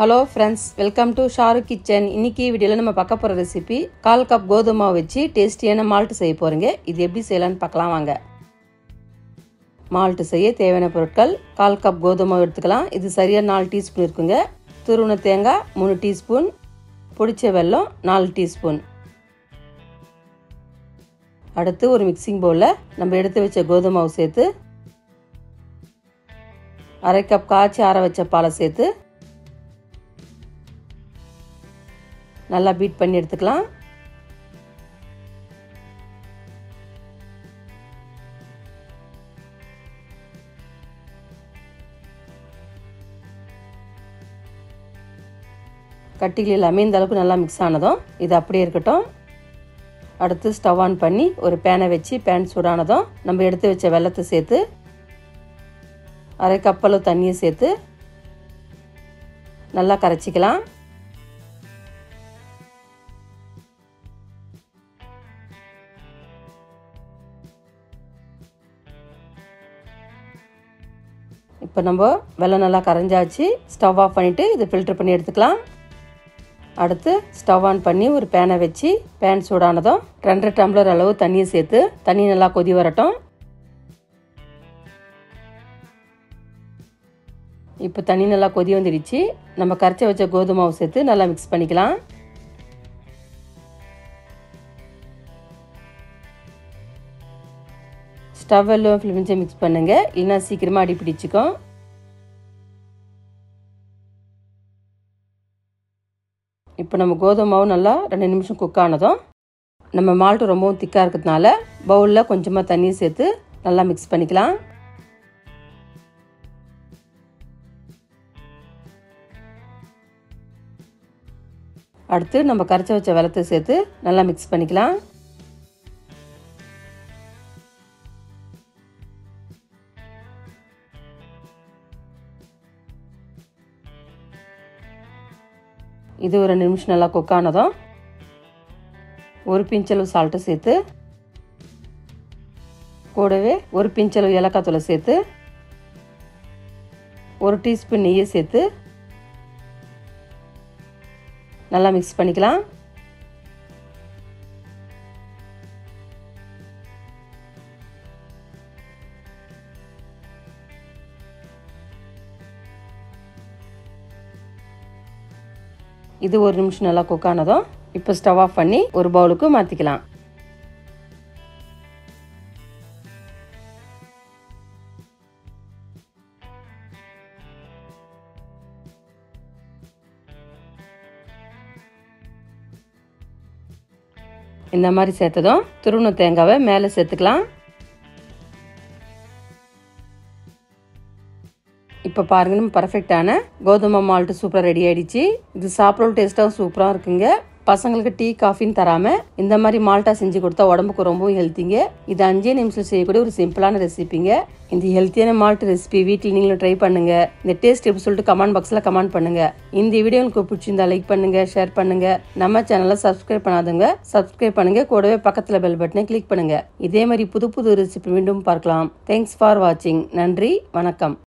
Hello friends, welcome to Shahrukh kitchen. இன்னைக்கு வீடியோவில் நம்ம பார்க்க போகிற ரெசிபி 1/4 கப் கோதுமை மாவு வச்சு டேஸ்டியான மால்ட் செய்ய போகிறீங்க. இது எப்படி செய்யலான்னு பார்க்கலாம் வாங்க. மால்ட் செய்ய தேவையான பொருட்கள்: 1/4 கப் கோதுமை மாவு எடுத்துக்கலாம். இது சரியாக 4 டீஸ்பூன் இருக்குங்க. துருவின தேங்காய் 3 டீஸ்பூன், பொடிச்ச வெல்லம் 4 டீஸ்பூன். அடுத்து ஒரு மிக்சிங் பவுலில் நம்ம எடுத்து வச்ச கோதுமை மாவு சேர்த்து 1/2 கப் காய்ச்சி ஆற வச்ச பாலை சேர்த்து நல்லா பீட் பண்ணி எடுத்துக்கலாம். கட்டிகள் எல்லாமே இந்த அளவுக்கு நல்லா மிக்ஸ் ஆனதும் இது அப்படியே இருக்கட்டும். அடுத்து ஸ்டவ் ஆன் பண்ணி ஒரு பேனை வச்சு பேன் சூடானதும் நம்ம எடுத்து வச்ச வெல்லத்தை சேர்த்து 1/2 கப் அளவு தண்ணியை சேர்த்து நல்லா கரைச்சிக்கலாம். இப்போ நம்ம வெல்லம் நல்லா கரைஞ்சாச்சு. ஸ்டவ் ஆஃப் பண்ணிவிட்டு இதை ஃபில்டர் பண்ணி எடுத்துக்கலாம். அடுத்து ஸ்டவ் ஆன் பண்ணி ஒரு பேனை வச்சு பேன் சூடானதும் 2 டம்ளர் அளவு தண்ணியை சேர்த்து தண்ணி நல்லா கொதி வரட்டும். இப்போ தண்ணி நல்லா கொதி வந்துடுச்சு. நம்ம கரைச்சி வச்ச கோதுமை மாவு சேர்த்து நல்லா மிக்ஸ் பண்ணிக்கலாம். ஸ்டவ் எல்லாம் ஃபிலிமிஞ்சு மிக்ஸ் பண்ணுங்க, இல்லைன்னா சீக்கிரமாக அடி பிடிச்சிக்கும். இப்போ நம்ம கோதுமை மாவு நல்லா 2 நிமிஷம் குக் ஆனதும் நம்ம மால்ட்டு ரொம்பவும் திக்காக இருக்கிறதுனால பவுலில் கொஞ்சமாக தண்ணியை சேர்த்து நல்லா மிக்ஸ் பண்ணிக்கலாம். அடுத்து நம்ம கரைச்சி வச்ச வெல்லத்தை சேர்த்து நல்லா மிக்ஸ் பண்ணிக்கலாம். இது ஒரு 2 நிமிஷம் நல்லா குக் ஆனதும் ஒரு பிஞ்சளவு சால்ட்டை சேர்த்து கூடவே ஒரு பிஞ்சளவு ஏலக்காய் தூளை சேர்த்து 1 டீஸ்பூன் நெய்யை சேர்த்து நல்லா மிக்ஸ் பண்ணிக்கலாம். இது ஒரு நிமிஷம் நல்லா குக் ஆனதும் இப்போ ஸ்டவ் ஆஃப் பண்ணி ஒரு பவுலுக்கு மாற்றிக்கலாம். இந்த மாதிரி சேர்த்ததும் துருவின தேங்காவை மேலே சேர்த்துக்கலாம். இப்போ பாருங்க, நம்ம பர்ஃபெக்டான கோதுமை மால்ட்டு சூப்பராக ரெடி ஆயிடுச்சு. இது சாப்பிட்ற டேஸ்ட்டாகவும் சூப்பராக இருக்குங்க. பசங்களுக்கு டீ காஃபின்னு தராமல் இந்த மாதிரி மால்ட்டா செஞ்சு கொடுத்தா உடம்புக்கு ரொம்பவும் ஹெல்த்திங்க. இது 5 நிமிஷம் செய்யக்கூடிய ஒரு சிம்பிளான ரெசிபிங்க. இந்த ஹெல்த்தியான மால்ட் ரெசிபி வீட்டில் நீங்களும் ட்ரை பண்ணுங்க. இந்த டேஸ்ட் எப்படி சொல்லிட்டு கமெண்ட் பாக்ஸில் கமெண்ட் பண்ணுங்க. இந்த வீடியோ உங்களுக்கு பிடிச்சிருந்தா லைக் பண்ணுங்க, ஷேர் பண்ணுங்க. நம்ம சேனலை சப்ஸ்கிரைப் பண்ணாதவங்க சப்ஸ்கிரைப் பண்ணுங்க. கூடவே பக்கத்தில் பெல் பட்டனை கிளிக் பண்ணுங்க. இதே மாதிரி புது புது ரெசிபி மீண்டும் பார்க்கலாம். தேங்க்ஸ் ஃபார் வாட்சிங். நன்றி, வணக்கம்.